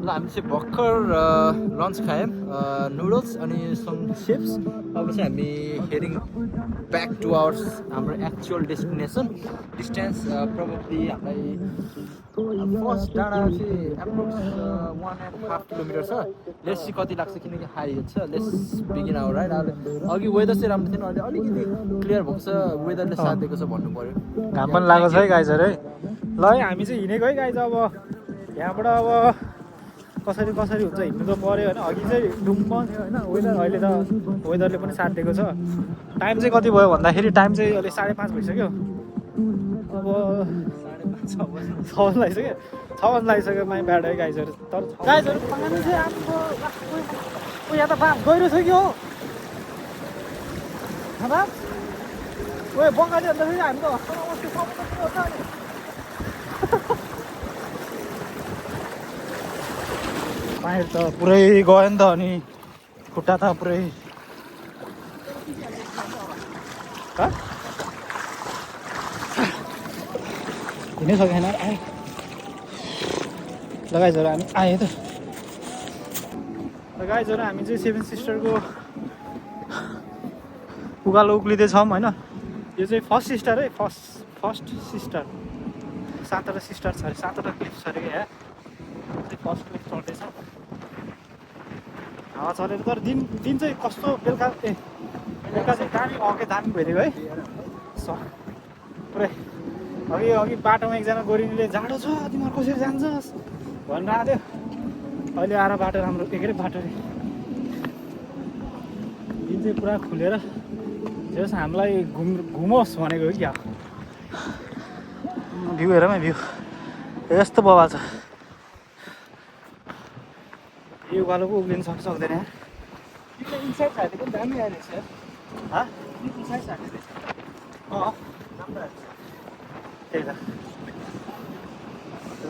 हामी चाहिँ भर्खर लन्च खायौँ नुडल्स अनि सम चिप्स अब चाहिँ हामी हेडिङ ब्याक टु आवर्स हाम्रो एक्चुअल डेस्टिनेसन डिस्टेन्स प्रोबेबली हामीलाई फर्स्ट डाँडा चाहिँ एप्रोक्स 1.5 किलोमिटर छ लेट्स सी कति लाग्छ किनकि हाई छ लेट्स बिगिन आवर राइड अघि वेदर चाहिँ राम्रो थिएन अहिले अलिकति क्लियर भएको छ वेदरले साथ दिएको छ भन्नु पऱ्यो घाम पनि लागेको छ है गाइजहरू है ल है हामी चाहिँ हिँडेको है गाइज अब यहाँबाट अब कसरी हुन्छ हिँड्नु त पऱ्यो होइन अघि चाहिँ डुम्म थियो होइन वेदर अहिले त वेदरले पनि साथ दिएको छ टाइम चाहिँ कति भयो भन्दाखेरि टाइम चाहिँ अहिले 5:30 भइसक्यो अब 6:30 लागिसक्यो 6 लागिसक्यो माइ ब्याड है गाइजहरू तर गाइजहरू पानी चाहिँ आफ्नो यहाँ त बाँस गहिरो छ कि हो बङ्गाली भन्दा फेरि हामी त हस्पिटल पानी त पुरै गयो नि त अनि खुट्टा त पुरै हिँड्नै सकेन आए गाइजहरू हामी आयो त गाइजहरू हामी चाहिँ सेभेन सिस्टरको उकालो उक्लिँदैछौँ होइन यो चाहिँ फर्स्ट सिस्टर है फर्स्ट सिस्टर 7वटा सिस्टर छ अरे 7वटा क्लिप छ अरे यहाँ फर्स्ट क्लिप चढ्दैछ हावा चलेर तर दिन चाहिँ कस्तो बेलुका चाहिँ दामी दामी भइदिएको है पुरै अघि बाटोमा एकजना गोरिनीले जाडो छ तिमीहरू कसरी जान्छस् भनेर आएको थियो अहिले आएर बाटो राम्रो के अरे बाटो दिन चाहिँ पुरा खुलेर जस हामीलाई घुमोस् भनेको हो क्या भ्यू हेर भ्यू यस्तो बवाल छ यो उकालो पो उक्लिनु सक्दैन इन्साइड साथी पनि दामी आइरहेछ इन्साइड साथी त्यही त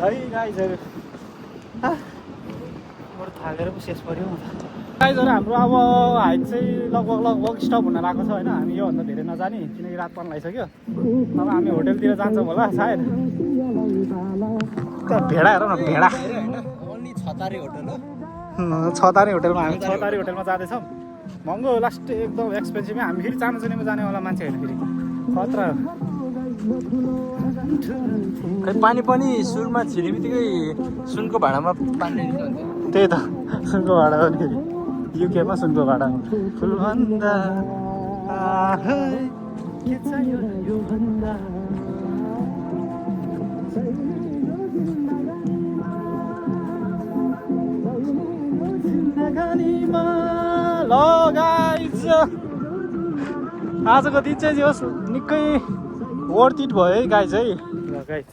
है गाइजहरू बरु थालेर पो शेष पऱ्यो म त गाइजहरू हाम्रो अब हाइट चाहिँ लगभग स्टप हुन लागेको छ होइन हामी योभन्दा धेरै नजाने किनकि रात पनि लगाइसक्यो अब हामी होटेलतिर जान्छौँ होला सायद भेडा हेर न भेडा छतारे होटेलमा हामी छतारे होटेलमा जाँदैछौँ महँगो लास्ट एकदम एक्सपेन्सिभ हामी फेरि चामचुनीमा जानेवाला मान्छे होइन फेरि खतरा खै पानी पनि सुरुमा छिर्ने बित्तिकै सुनको भाँडामा पानी त्यही त सुनको भाँडा हो नि युकेमा सुनको भाँडा फुलभन्दा के चाहियो यो भन्दा ल गाइज आजको दिन चाहिँ होस् निकै वर्थ इट भयो है गाइज है ल गाइज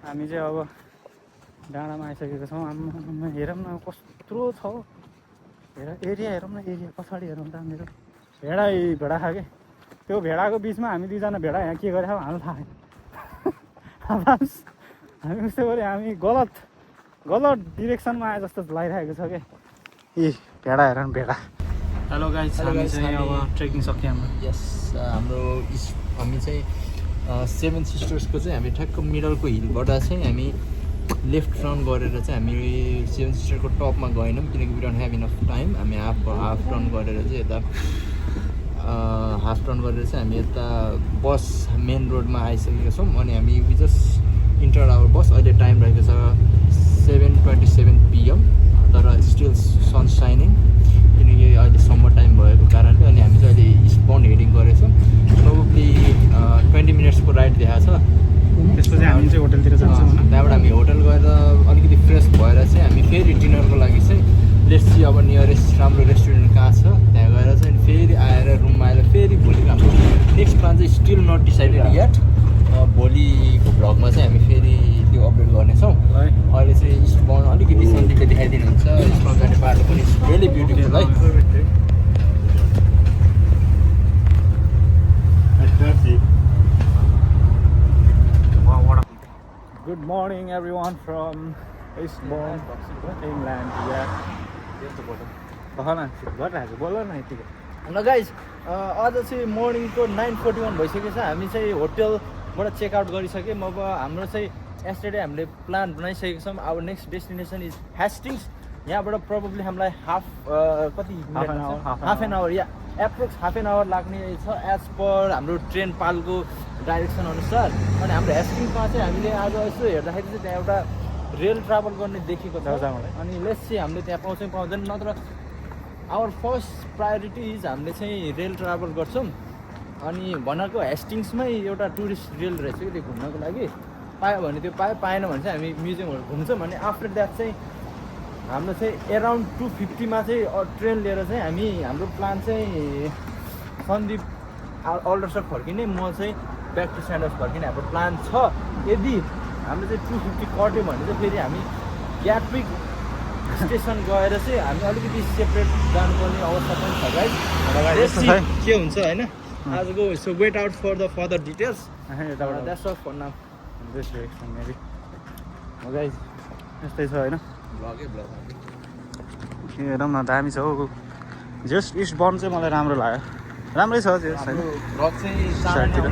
हामी चाहिँ अब डाँडामा आइसकेको छौँ आम्मा हेरौँ न कस्तो छ हेर एरिया हेरौँ न एरिया पछाडि हेरौँ त मेरो भेडा खा के त्यो भेडाको बिचमा हामी दुईजना भेडा यहाँ के गरेको हामीलाई थाहा छैन हामी उस्तै गऱ्यो हामी गलत डिरेक्सनमा आए जस्तो लागिरहेको छ क्या भेडा हेर न भेडा हेलो गाइज हामी चाहिँ अब ट्रेकिङ सक्यो हाम्रो यस हामी चाहिँ सेभेन सिस्टर्सको चाहिँ हामी ठ्याक्क मिडलको हिलबाट चाहिँ हामी लेफ्ट टर्न गरेर चाहिँ हामी सेभेन सिस्टरको टपमा गएनौँ किनकि we don't have enough time हामी हाफ टर्न गरेर चाहिँ यता हामी यता बस मेन रोडमा आइसकेका छौँ अनि हामी वी जस्ट इन्टर आवर बस अहिले टाइम रहेको छ 7:27 PM तर स्टिल सन साइनिङ किनकि अहिले समर टाइम भएको कारणले अनि हामी चाहिँ अहिले इस्टबाउन्ड हेडिङ गरेछौँ प्रोबेबली 20 मिनट्सको राइड देखाएको छ त्यसपछि हामी चाहिँ होटलतिर जान्छौँ त्यहाँबाट हामी होटल गएर अलिकति फ्रेस भएर चाहिँ हामी फेरि डिनरको लागि चाहिँ लेट्स सी अब नियरेस्ट राम्रो रेस्टुरेन्ट कहाँ छ त्यहाँ गएर चाहिँ फेरि आएर रुममा आएर फेरि भोलि हाम्रो नेक्स्ट प्लान चाहिँ स्टिल नट डिसाइडेड यट भोलिको भ्लगमा चाहिँ हामी फेरि त्यो अपडेट गर्नेछौँ अहिले चाहिँ इस्टबाउन्ड अलिकति सन्धिले देखाइदिनुहुन्छ इस्टबाउन्ड जाने बाटो पनि रियली ब्युटिफुल है Good morning everyone from Eastbourne, England. बोल न यतिकै ल गाइज आज चाहिँ मर्निङको 9:41 भइसकेको छ हामी चाहिँ होटलबाट चेकआउट गरिसक्यौँ अब हाम्रो चाहिँ यस्टरडे हामीले प्लान बनाइसकेको छौँ our next destination is Hastings यहाँबाट प्रोबेबली हामीलाई हाफ एन आवर या एप्रोक्स हाफ एन आवर लाग्ने छ एज पर हाम्रो ट्रेन पालको डाइरेक्सन अनुसार अनि हाम्रो हेस्टिङ्समा चाहिँ हामीले आज यसो हेर्दाखेरि चाहिँ त्यहाँ एउटा रेल ट्राभल गर्ने देखेको छ अनि लेट्स चाहिँ हामीले त्यहाँ पाउँछौँ पाउँदैन नत्र आवर फर्स्ट प्रायोरिटी इज हामीले चाहिँ रेल ट्राभल गर्छौँ अनि भनेको हेस्टिङ्समै एउटा टुरिस्ट रेल रहेछ कि त्यो घुम्नको लागि पायो भने त्यो पायो पाएन भने चाहिँ हामी म्युजियमहरू घुम्छौँ अनि आफ्टर द्याट चाहिँ हाम्रो चाहिँ एराउन्ड 250मा चाहिँ ट्रेन लिएर चाहिँ हामी हाम्रो प्लान चाहिँ सन्दीप अल्डरसर फर्किने म चाहिँ ब्याक टु स्यान्डर्स फर्किने हाम्रो प्लान छ यदि हाम्रो चाहिँ 250 कट्यो भने चाहिँ फेरि हामी ग्याटविक स्टेसन गएर चाहिँ हामी अलिकति सेपरेट जानुपर्ने अवस्था पनि छ गाइस के हुन्छ होइन आजको so wait out for the further details that's all for now this direction maybe हो गाइस यस्तै छ होइन हेरौँ न दामी छ हौ जस्ट इस्ट बर्न चाहिँ मलाई राम्रो लाग्यो राम्रै छ त्यो रक चाहिँ साइडतिर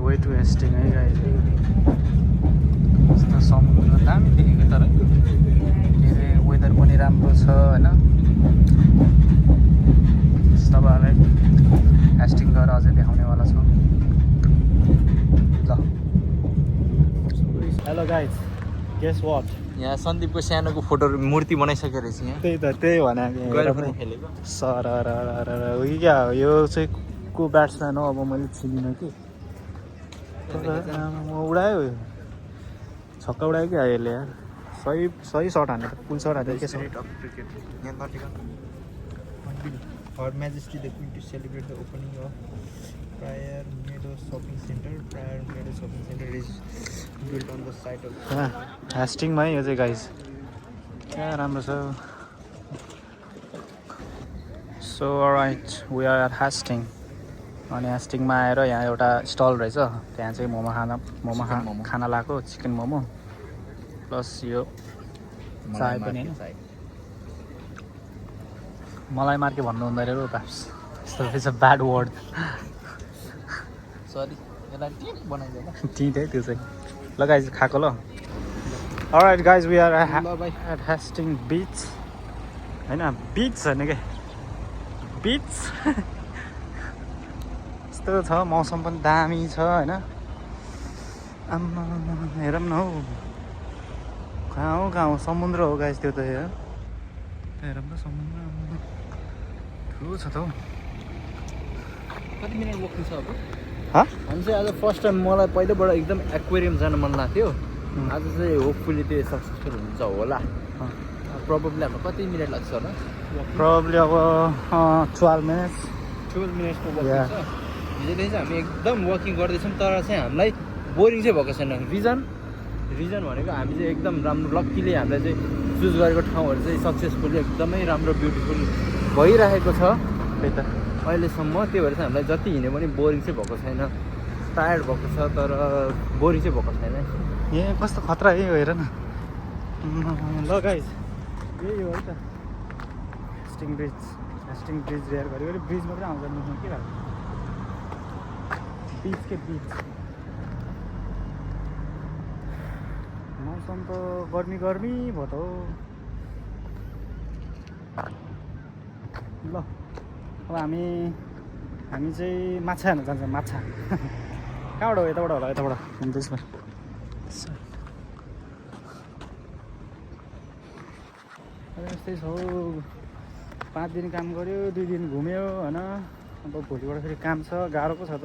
वे टु हेस्टिङ है गाइस यस्तो समुद्र दामी देखेको तर के अरे वेदर पनि राम्रो छ होइन तपाईँहरूलाई हेस्टिङ गएर अझै देखाउनेवाला छ ल हेलो गाइज गेस वाट यहाँ सन्दीपको सानोको फोटो मूर्ति बनाइसकेको रहेछ यहाँ त्यही त त्यही भने खेलेको सर हो कि क्या हो यो चाहिँ को ब्याट्सम्यान हो अब मैले चिनिनँ कि उडायो छक्का उडायो क्या यसले यार सही सर्ट हानेर फुल सर्ट हानेर के छ Her Majesty the Queen to celebrate the opening of Prior Meadows Shopping Center. Prior Meadows Shopping Center is built on the site of हेस्टिङमै यो चाहिँ गाइज क्या राम्रो छ so right we are at Hastings अनि हेस्टिङमा आएर यहाँ एउटा स्टल रहेछ त्यहाँ चाहिँ मोमो खाना लगाएको चिकन मोमो प्लस यो चाय पनि होइन मलाई मार्के भन्नु हुँदैन रहेछ प्याप्स यस्तो it's a bad word sorry यसलाई टिप बनाइदियो त्यही त्यो चाहिँ ल गाइज खाएको ल alright guys we are at Hastings beach होइन बिच होइन क्या बिच यस्तो छ मौसम पनि दामी छ होइन आम्मा हेरौँ न हौ कहाँ हो समुद्र हो गाइज त्यो त हेरौँ त समुद्र ठुलो छ त हौ कति मिनट वकिङ छ अब हामी चाहिँ आज फर्स्ट टाइम मलाई पहिल्यैबाट एकदम एक्वेरियम जान मन लाग्थ्यो आज चाहिँ होपफुली त्यो सक्सेसफुल हुन्छ होला प्रोबेबली हाम्रो कति मिनट लाग्छ होला प्रोबेबली अब 12 मिनट्स मिनट्सको वकिङ छ हिजोदेखि चाहिँ हामी एकदम वकिङ गर्दैछौँ तर चाहिँ हामीलाई बोरिङ चाहिँ भएको छैन रिजन भनेको हामी चाहिँ एकदम राम्रो लक्कीले हामीलाई चाहिँ चुज गरेको ठाउँहरू चाहिँ सक्सेसफुली एकदमै राम्रो ब्युटिफुल भइरहेको छ त्यही त अहिलेसम्म त्यही भएर चाहिँ हामीलाई जति हिँड्यो पनि बोरिङ चाहिँ भएको छैन टायर्ड भएको छ तर बोरिङ चाहिँ भएको छैन ए कस्तो खतरा है हेर न ल गाइज यही हो है त हेस्टिङ ब्रिज रेयर घरिघरि ब्रिज मात्रै आउँछ नि के भएको बिच मौसम त गर्मी भयो त हो ल अब हामी चाहिँ माछा हेर्न जान्छौँ माछा कहाँबाट हो यताबाट होला यताबाट त्यसमा यस्तै छ हौ 5 दिन काम गऱ्यो 2 दिन घुम्यो होइन अब भोलिबाट फेरि काम छ गाह्रो पो छ त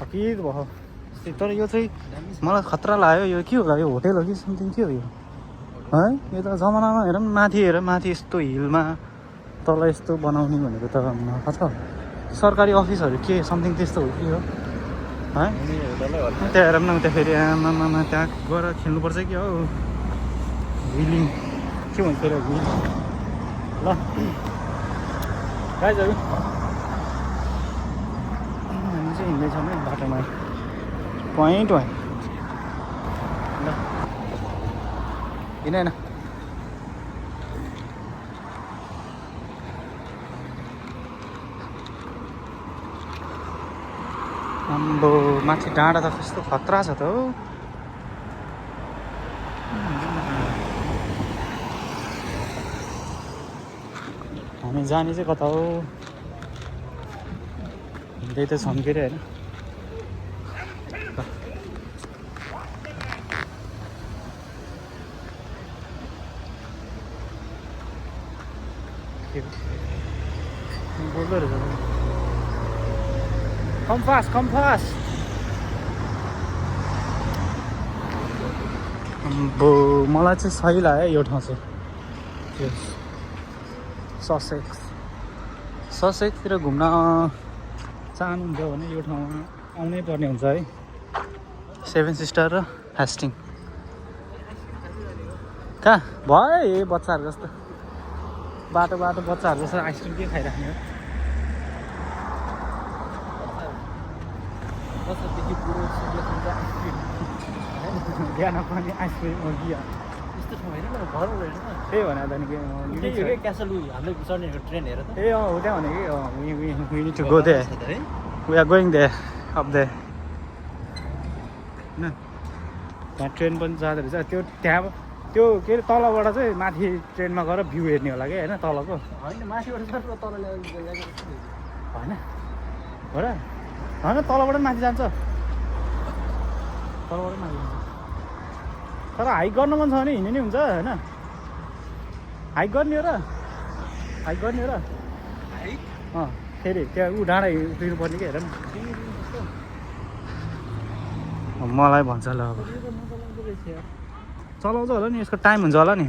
थकित भयो तर यो चाहिँ मलाई खतरा लाग्यो यो के होला यो होटेल हो कि समथिङ के हो यो है यो त जमानामा हेर माथि यस्तो हिलमा तल यस्तो बनाउने भनेको त कता सरकारी अफिसहरू के समथिङ त्यस्तो हो कि हो है त्यहाँ हेरौँ न त्यहाँ फेरि आमामा त्यहाँ गएर खेल्नुपर्छ कि हो हिलिङ के भन्छ र हिल ल गाइजहरू हामी चाहिँ हिँड्दैछौँ है बाटोमा पोइन्ट ल हिँड आम्बो माथि डाँडा त कस्तो खतरा छ त हौ। हामी जाने चाहिँ कता हो? हिँड्दै त छौँ के अरे होइन। बोल्दो रहेछ कम फास्ट अम्बो मलाई चाहिँ सही लाग्यो यो ठाउँ चाहिँ ससेक्सतिर घुम्न चाहनुहुन्छ भने यो ठाउँमा आउनै पर्ने हुन्छ है। सेभेन सिस्टर र हेस्टिङ कहाँ भयो ए बच्चाहरू जस्तो बाटो बच्चाहरू जस्तो आइसक्रिम के खाइराख्ने हो। बिहान पनि आइसक्रिम यस्तो ठाउँ होइन घर रहेछ त्यही भनेर त नि के क्यासल हामीले चढ्ने ट्रेन हेर त ए हो त्यहाँ भने कि we need to go there. We are going there up there. होइन त्यहाँ ट्रेन पनि जाँदो रहेछ त्यो त्यहाँ त्यो के अरे तलबाट चाहिँ माथि ट्रेनमा गएर भ्यू हेर्ने होला कि होइन तलको होइन माथिबाट तल होइन हो र होइन तलबाट माथि जान्छ तलबाट माथि जान्छ तर हाइक गर्नु मन छ भने हिँड्ने नि हुन्छ होइन हाइक गर्ने हो र फेरि त्यहाँ ऊ डाँडा हिँड्नु पर्ने कि हेर न मलाई भन्छ ल अब चलाउँछ होला नि यसको टाइम हुन्छ होला नि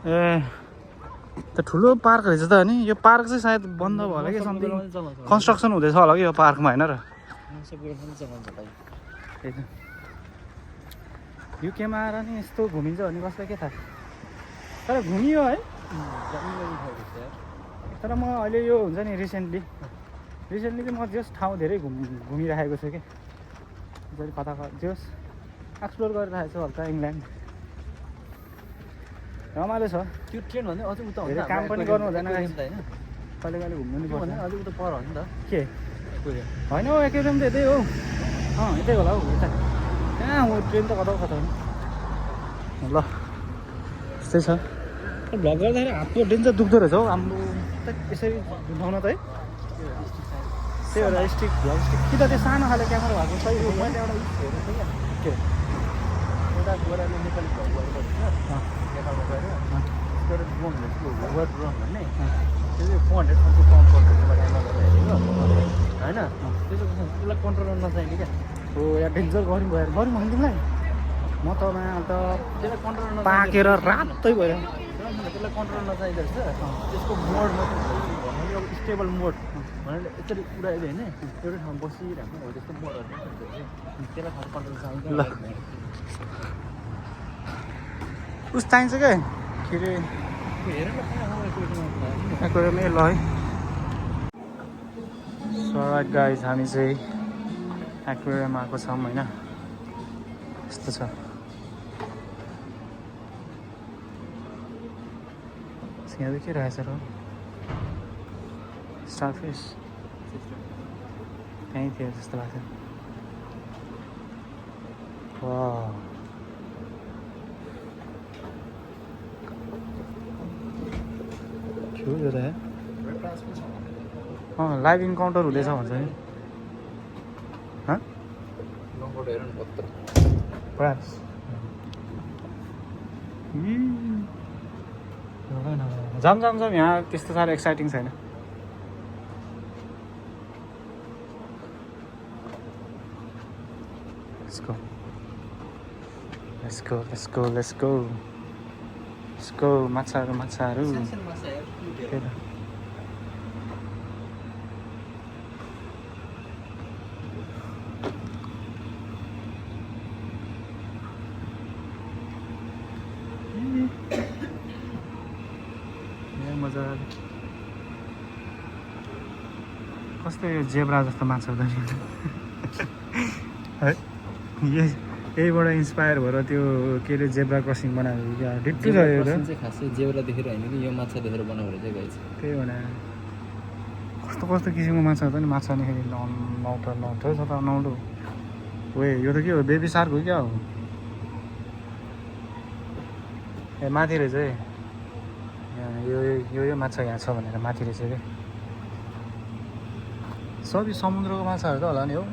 ए त ठुलो पार्क रहेछ त नि यो पार्क चाहिँ सायद बन्द भयो होला कि समथिङ कन्स्ट्रक्सन हुँदैछ होला कि यो पार्कमा होइन र युकेमा आएर नि यस्तो घुमिन्छ भने कसलाई के थाहा तर घुमियो है तर म अहिले यो हुन्छ नि रिसेन्टली चाहिँ म जस ठाउँ धेरै घुमिराखेको छु कि कता जस एक्सप्लोर गरिरहेको छु हल्का इङ्ल्यान्ड रमाइलो छ त्यो ट्रेन भन्दै अझै उता धेरै काम पनि गर्नु हुँदैन होइन कहिले कहिले घुम्नु नि पर्छ अझै उता पर हो नि त के होइन हौ एकेडम त यतै हो यतै होला हौ यता कहाँ हो ट्रेन त कता ल त्यस्तै छ भ्लग गर्दाखेरि हातको डेन्जर दुख्दो रहेछ हौ हाम्रो यसरी झुन्डाउन त है त्यही भएर स्टिक भ्लग स्टिक कि त त्यो सानो खाले क्यामेरा भएको सही हो मैले एउटा हेरेको थिएँ क्या के एउटा गोराले नेपाली भ्लग गरेको छ नेपालमा गएर एउटा ड्रोन वेब ड्रोन भन्ने त्यो चाहिँ 400 समथिङ पाउन्ड पर्छ त्यसलाई क्यामेरा गरेर हेरेको होइन त्यो चाहिँ उसलाई कन्ट्रोल गर्न नचाहिने क्या हो या डेन्जर गऱ्यौँ भयो भने तिमीलाई म त अन्त त्यसलाई कन्ट्रोल पाकेर रातै भयो त्यसलाई कन्ट्रोल नचाहिँदो रहेछ त्यसको मोड मात्रै भन्नाले अब स्टेबल मोड भनेर यसरी उडाइदियो होइन एउटै ठाउँमा बसिरहेको हो त्यस्तो मोडहरू त्यसलाई खालि कन्ट्रोल चाहिन्छ ल उस चाहिन्छ क्या के अरे एक्वेरियमै ल है सो राइट गाइज हामी चाहिँ एक्वेरियम आएको छौँ होइन यस्तो छ यहाँ के रहेछ र स्टारफिस त्यहीँ थियो जस्तो लाग्छ वाह के हो यो त लाइभ इन्काउन्टर हुँदैछ भन्छ नि Perhaps. जाम यहाँ त्यस्तो साह्रो एक्साइटिङ छैन Let's go माछाहरू मजाले कस्तो यो जेब्रा जस्तो माछा हुँदैन है यहीबाट इन्सपायर भएर त्यो के अरे जेब्रा क्रसिङ बनाएको डिप्टी छ यो त खासै जेब्रा देखेर होइन कि यो माछा देखेर बनाएको रहेछ गाइस त्यही भने कस्तो कस्तो किसिमको माछाहरू पनि माछा नि फेरि नौठो छ त नौठो वे यो त के हो बेबी सार्क हो क्या हो ए माथि रहेछ है यो माछा यहाँ छ भनेर माथि रहेछ क्या सबै समुद्रको माछाहरू त होला नि हो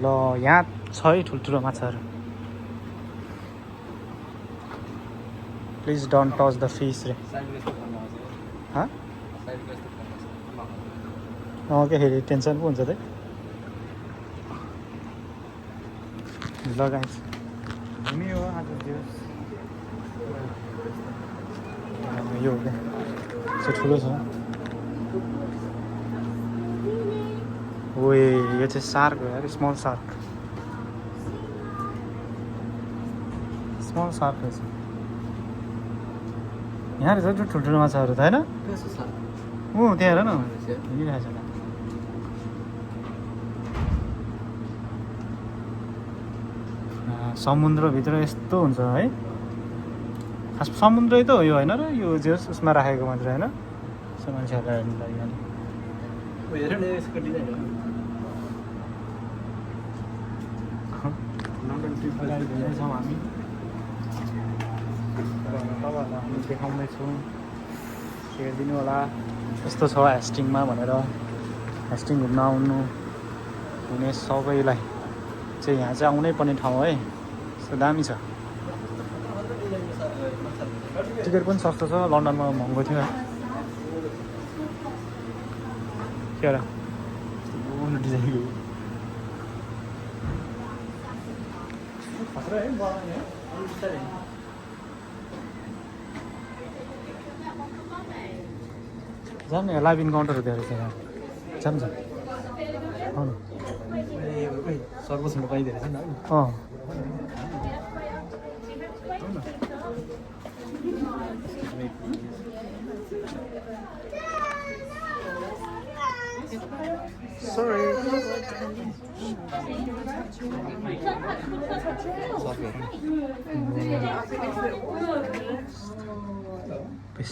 ल यहाँ छ है ठुल्ठुलो माछाहरू please don't touch the fish रे के फेरि टेन्सन पो हुन्छ त ल गाइस हामी हो आज यो हो क्या ठुलो छ ओए यो चाहिँ सार्क हो यार स्मल सार्क रहेछ यहाँ रहेछ ठुल्ठुलो माछाहरू त होइन त्यहाँ हेर न हिँडिरहेछ समुद्रभित्र यस्तो हुन्छ है खास समुद्रै त हो यो होइन र यो जे उसमा राखेको मात्र होइन यसो मान्छेहरूलाई हेर्नु लागि हेर न यसको डिजाइन छौँ हामी तपाईँहरूलाई हामी देखाउँदैछौँ हेरिदिनु होला यस्तो छ हेस्टिङमा भनेर हेस्टिङ घुम्न आउनु हुने सबैलाई चाहिँ यहाँ चाहिँ आउनै पर्ने ठाउँ है यस्तो दामी छ टिकट पनि सस्तो छ लन्डनमा महँगो थियो के होला डिजाइनको जाऊँ न लाइभ इन्काउन्टर हुँदो रहेछ यहाँ जाऊँ न आउनु सर्वसम्म पाइँदो रहेछ नि Sorry. Big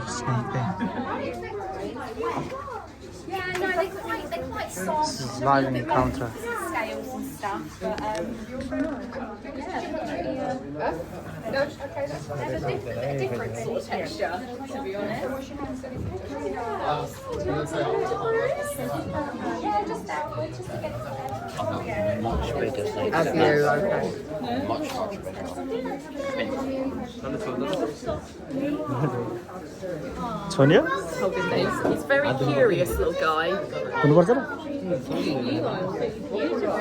snake there. Yeah, no, they're quite soft. This is live encounter. Scales and stuff, but they're a different sort of texture, to be honest. Yeah, just downwards, just to get it there. Much better snake. As you, okay. Much better. Sonia? Oh goodness, he's a very curious little guy. हुनुपर्छ र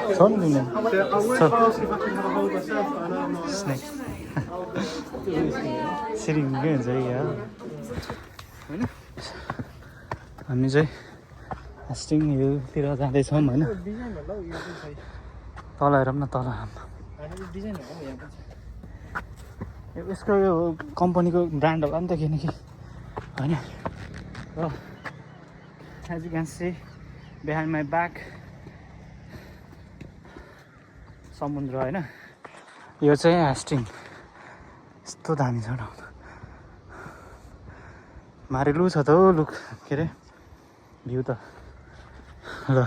छ नि तिमीले snake सिरिङ्गै हुन्छ क्या होइन हामी चाहिँ हेस्टिङ हिलतिर जाँदैछौँ होइन तल हेरौँ न तल यसको यो कम्पनीको ब्रान्ड होला नि त किनकि होइन र as you can see behind my back समुद्र होइन यो चाहिँ हेस्टिङ यस्तो दामी छ ठाउँ मारिलु छ त हौ लुक के अरे भ्यू त ल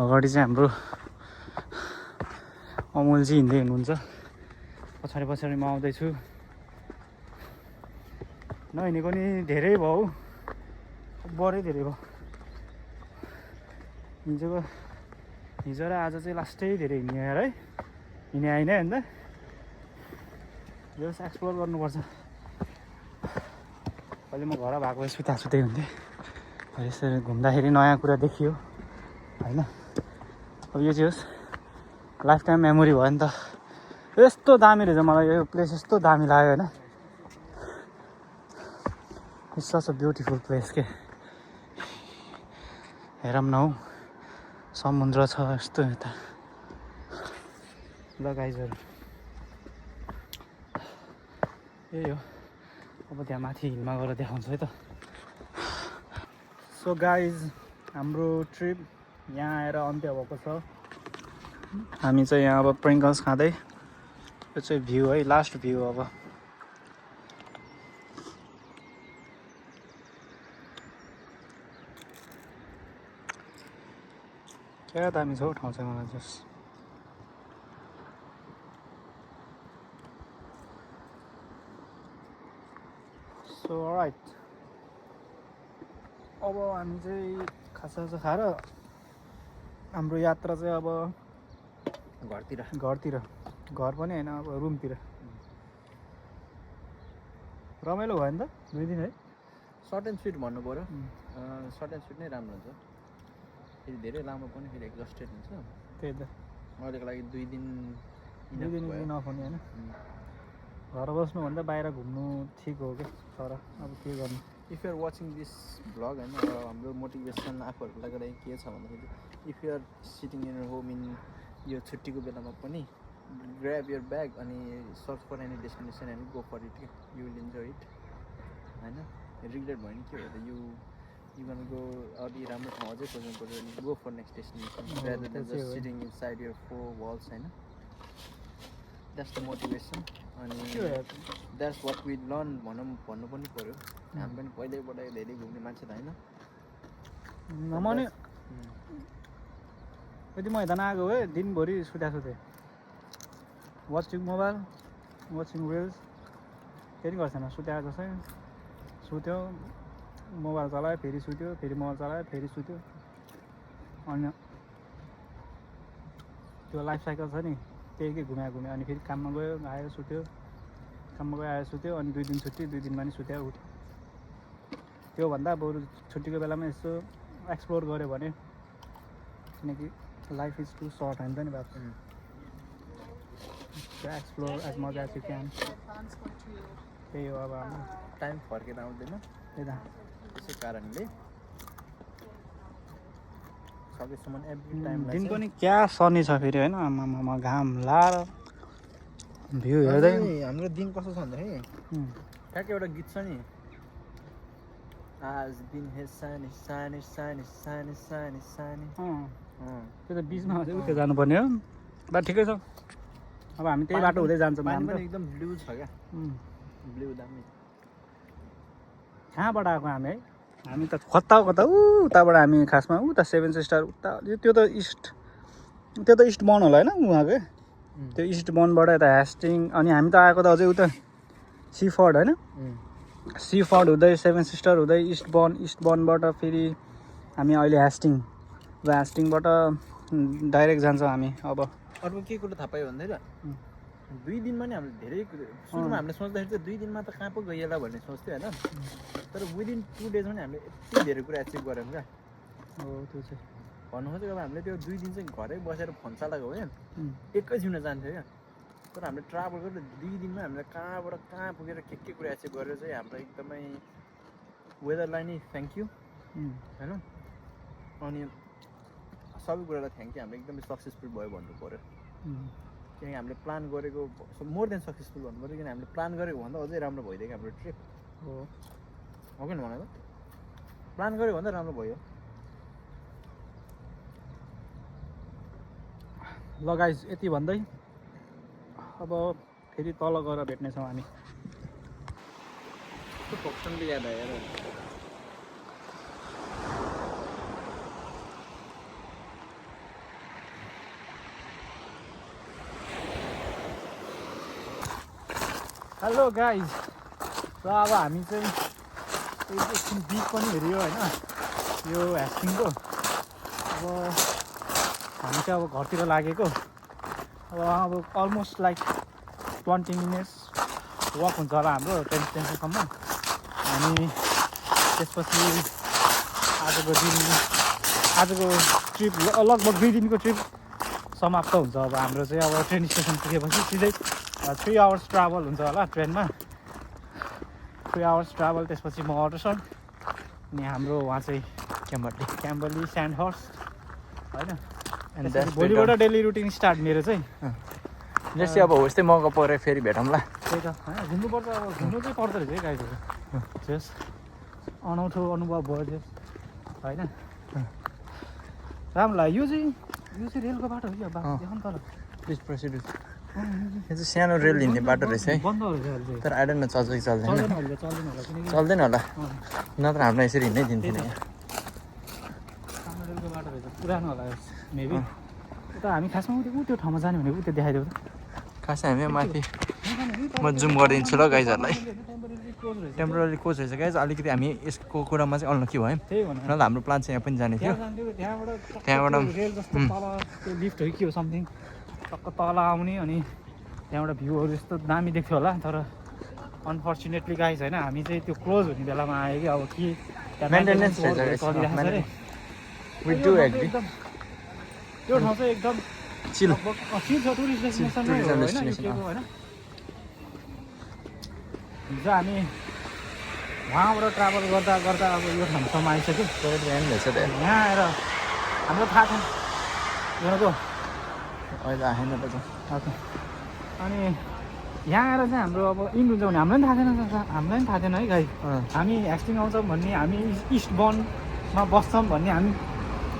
अगाडि चाहिँ हाम्रो अमोलजी हिँड्दै हुनुहुन्छ पछाडि म आउँदैछु नहिँडेको नि धेरै भयो बढै धेरै भयो हिजो र आज चाहिँ लास्टै धेरै हिँड्ने यार है हिँडे आइन अन्त यो एक्सप्लोर गर्नुपर्छ अहिले म घर भएको भए सुतै हुन्थेँ यसरी घुम्दाखेरि नयाँ कुरा देखियो होइन अब यो चाहिँ होस् लाइफ टाइम मेमोरी भयो नि त यस्तो दामी रहेछ मलाई यो प्लेस यस्तो दामी लाग्यो होइन it's such a beautiful place के हेरौँ न हौ समुद्र छ यस्तो यता ल गाइजहरू यही हो अब त्यहाँ माथि हिलमा गएर देखाउँछु है त सो गाइज हाम्रो ट्रिप यहाँ आएर अन्त्य भएको छ हामी चाहिँ यहाँ अब प्रिङ्कल्स खाँदै यो चाहिँ भ्यू है लास्ट भ्यू अब क्या दामी छ हौ ठाउँ चाहिँ मलाई जस सो राइट अब हामी चाहिँ खाजा खाएर हाम्रो यात्रा चाहिँ अब घरतिर घर पनि होइन अब रुमतिर रमाइलो भयो नि त 2 दिन है सर्ट एन्ड स्विट भन्नु पऱ्यो सर्ट एन्ड स्विट नै राम्रो हुन्छ फेरि धेरै लामो पनि फेरि एक्जस्टेड हुन्छ त्यही त अहिलेको लागि 2 दिन 2 दिन इनफ हुने होइन घर बस्नुभन्दा बाहिर घुम्नु ठिक हो क्या तर अब के गर्नु if you are watching this vlog होइन हाम्रो मोटिभेसन आफूहरूको लागि के छ भन्दाखेरि if you are sitting in home in यो छुट्टीको बेलामा पनि ग्र्याब यर ब्याग अनि search for any destination and go for it you will enjoy it होइन रिग्रेट भयो नि के हो त यु गन गो अरू राम्रो ठाउँ अझै खोज्नु पऱ्यो अनि go for next destination rather than just sitting inside your 4 walls होइन द्याट्स द मोटिभेसन अनि द्याट्स वाट वी लर्न भन्नु पनि पऱ्यो हामी पनि पहिल्यैबाट धेरै घुम्ने मान्छे त होइन नमाने यदि मैदान आएको भए दिनभरि सुत्या वाचिङ मोबाइल वाचिङ रिल्स केही गर्दैन सुत्या जस्तै सुत्यो मोबाइल चलायो फेरि सुत्यो फेरि मोबाइल चलायो फेरि सुत्यो अनि त्यो लाइफ साइकल छ नि त्यही घुम्यो अनि फेरि काममा गयो आयो सुत्यो काममा गयो आयो सुत्यो अनि 2 दिन छुट्टी 2 दिनमा नि सुत्यो उठ्यो त्योभन्दा बरु छुट्टीको बेलामा यसो एक्सप्लोर गऱ्यो भने किनकि लाइफ इज टु सर्ट होइन नि बाबु explore as much as you can त्यही हो अब हाम्रो टाइम फर्केर आउँदैन त्यही त त्यसै कारणले सकेसम्म एभ्री टाइम दिन पनि क्या सनी छ फेरि होइन आमामा घाम लाएर भ्यू हेर्दै हाम्रो दिन कस्तो छ भन्दाखेरि ठ्याक्कै एउटा गीत छ नि आज दिन हे सानी सानी सानी सानी सानी सानी त्यो त बिचमा उतै जानुपर्ने हो बा ठिकै छ अब हामी त्यही बाटो हुँदै जान्छौँ पानी पनि एकदम ब्लू छ क्या ब्लू दामी कहाँबाट आएको हामी है हामी त कता उताबाट हामी खासमा उता 7 स्टार उता त्यो त इस्ट बन होला होइन उहाँको त्यो इस्ट बनबाट यता ह्यास्टिङ अनि हामी त आएको त अझै उता सिफर्ड होइन सिफर्ड हुँदै 7 स्टार हुँदै इस्ट बनबाट फेरि हामी अहिले ह्यास्टिङ र ह्यास्टिङबाट डाइरेक्ट जान्छौँ हामी अब अर्को के कुरो थाहा पायो भन्दै 2 दिनमा नि हामीले धेरै सुरुमा हामीले सोच्दाखेरि चाहिँ 2 दिनमा त कहाँ पो गइएला भन्ने सोच्थ्यो होइन तर विदिन 2 डेजमा नि हामीले यति धेरै कुरा एचिभ गऱ्यौँ क्या हो त्यो चाहिँ भन्नु खोजेको अब हामीले त्यो 2 दिन चाहिँ घरै बसेर फोन चलाएको भयो एकैछिनमा जान्थ्यो क्या तर हामीले ट्राभल गरेर 2 दिनमा हामीले कहाँबाट कहाँ पुगेर के कुरा एचिभ गरेर चाहिँ हाम्रो एकदमै वेदरलाई नै थ्याङ्क यू होइन अनि सबै कुरालाई थ्याङ्क यू हाम्रो एकदमै सक्सेसफुल भयो भन्नु पऱ्यो किनकि हामीले प्लान गरेको मोर देन सक्सेसफुल भन्नु पऱ्यो किन हामीले प्लान गरेको भन्दा अझै राम्रो भइदियो हाम्रो ट्रिप हो कि भन त प्लान गरेको भन्दा राम्रो भयो ल गाइस यति भन्दै अब फेरि तल गएर भेट्नेछौँ हामी फक्सनले याद आएर हेलो गाइज र अब हामी चाहिँ एकछिन बिच पनि हेऱ्यो होइन यो ह्यास्टिङको अब हामी चाहिँ अब घरतिर लागेको अब अलमोस्ट लाइक 20 मिनट्स वक हुन्छ होला हाम्रो ट्रेन स्टेसनसम्म अनि त्यसपछि आजको ट्रिप लगभग 2 दिनको ट्रिप समाप्त हुन्छ अब हाम्रो चाहिँ अब ट्रेन स्टेसन पुगेपछि सिधै 3 आवर्स ट्राभल हुन्छ होला ट्रेनमा 3 आवर्स ट्राभल त्यसपछि म अटोसर अनि हाम्रो उहाँ चाहिँ क्याम्बरली स्यान्डहर्स्ट होइन भोलिबाट डेली रुटिन स्टार्ट मेरो चाहिँ जस्तै अब होस् चाहिँ मौका पऱ्यो फेरि भेटौँला त्यही त होइन घुम्नुपर्छ अब घुम्नु चाहिँ पर्दो रहेछ है गाईहरू जस अनौठो अनुभव भयो जस होइन राम्रो लाग्यो यो चाहिँ रेलको बाटो हो कि अब देखाउनु तर प्लिज प्रोसिड यो चाहिँ सानो रेल हिँड्ने बाटो रहेछ है बन्द रहेछ अहिले तर आइडन चल्छ कि चल्दैन चल्दैन होला किनकि चल्दैन होला नत्र हामीलाई यसरी हिँड्नै दिन्थ्यो नि सानो रेलको बाटो रहेछ पुरानो होला मेबी उता हामी खासमा उ त्यो ठाउँमा जाने भनेको त्यो देखाइदेऊ त खास हामी माथि म जुम गरिदिन्छु ल गाइजहरूलाई टेम्पोररी कोच रहेछ गाइज अलिकति हामी यसको कुरामा चाहिँ अनलकी भयौँ त्यही भनेर नभए हाम्रो प्लान चाहिँ यहाँ पनि जाने थियो त्यहाँबाट रेल जस्तो तल त्यो लिफ्ट हो कि हो समथिङ टक्क तल आउने अनि त्यहाँबाट भ्यूहरू यस्तो दामी देख्थ्यो होला तर अनफर्चुनेटली गाइज होइन हामी चाहिँ त्यो क्लोज हुने बेलामा आयो कि अब के मेन्टेनेन्स वी डु एग्री त्यो ठाउँ चाहिँ एकदम चिल चिल छ टुरिस्ट डेस्टिनेसन नै हो होइन युकेको होइन हिजो हामी उहाँबाट ट्राभल गर्दा गर्दा अब यो ठाउँसम्म आइसक्यो यहाँ आएर हाम्रो थाहा छैन यहाँको अहिले आएन त ओके अनि यहाँ आएर चाहिँ हाम्रो अब इन्ड हुन्छ भने हामीलाई पनि थाहा थिएन है गाई हामी ह्यास्टिङ आउँछौँ भन्ने हामी इस्ट बन्डमा बस्छौँ भन्ने हामी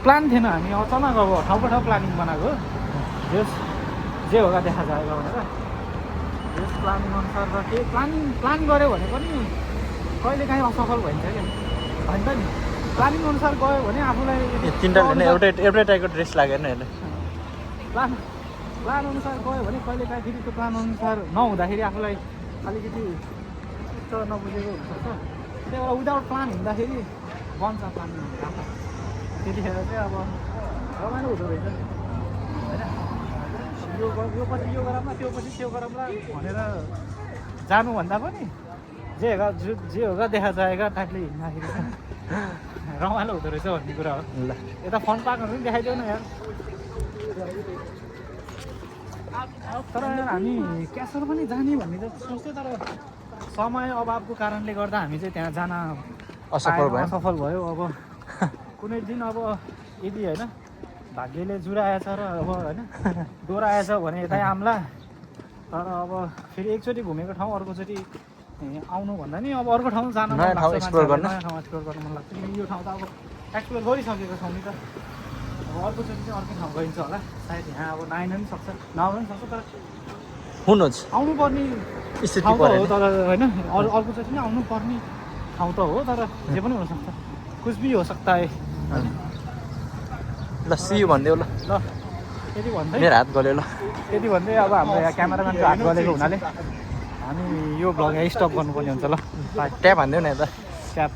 प्लान थिएन हामी अचानक अब ठाउँको ठाउँ प्लानिङ बनाएको जस जे होगा देखा जाएगा भनेर यस प्लानिङ अनुसार र केही प्लान गऱ्यो भने पनि कहिले काहीँ असफल भइन्छ क्या भन्छ नि प्लानिङ अनुसार गयो भने आफूलाई तिनवटा एउटै टाइपको ड्रेस लागेन यसले प्लान अनुसार गयो भने कहिले काहीँ फेरि त्यो प्लान अनुसार नहुँदाखेरि आफूलाई अलिकति उच्च नबुझेको हुनसक्छ त्यही भएर विदाउट प्लान हिँड्दाखेरि बन्छ प्लान त्यतिखेर चाहिँ अब रमाइलो हुँदो रहेछ होइन यो पछि यो गरौँला त्यो पछि त्यो गरौँला भनेर जानुभन्दा पनि जे होगा देखा जाएगा टाइपले हिँड्दाखेरि रमाइलो हुँदो रहेछ भन्ने कुरा हो ल यता फन पार्कहरू पनि देखाइदेऊ न यार तर हामी क्यासर पनि जाने भन्ने त सोच्थ्यो तर समय अभावको कारणले गर्दा हामी चाहिँ त्यहाँ जान असफल भयो अब कुनै दिन अब यदि होइन भाग्यले जुराएछ र अब होइन डोराएछ भने यतै आम्ला तर अब फेरि एकचोटि घुमेको ठाउँ अर्कोचोटि आउनुभन्दा नि अब अर्को ठाउँ जान नयाँ ठाउँ एक्सप्लोर गर्न मन लाग्छ किनकि यो ठाउँ त अब एक्सप्लोर गरिसकेको छौँ नि त अब अर्कोचोटि चाहिँ अर्कै ठाउँ गइन्छ होला सायद यहाँ अब नआउनु पनि सक्छ तर हुनुहोस् आउनुपर्ने ठाउँ त हो तर होइन अर्कोचोटि नै आउनुपर्ने ठाउँ त हो तर जे पनि हुनसक्छ कुछ भी हो सक्ता है ल सियु भन्दै ल त्यति भन्दै मेरो हात गल्यो ल त्यति भन्दै अब हाम्रो यहाँ क्यामेराम्यानको हात गलेको हुनाले हामी यो भ्लग यहाँ स्टप गर्नुपर्ने हुन्छ ल ट्याप हान्दियो न यता ट्याप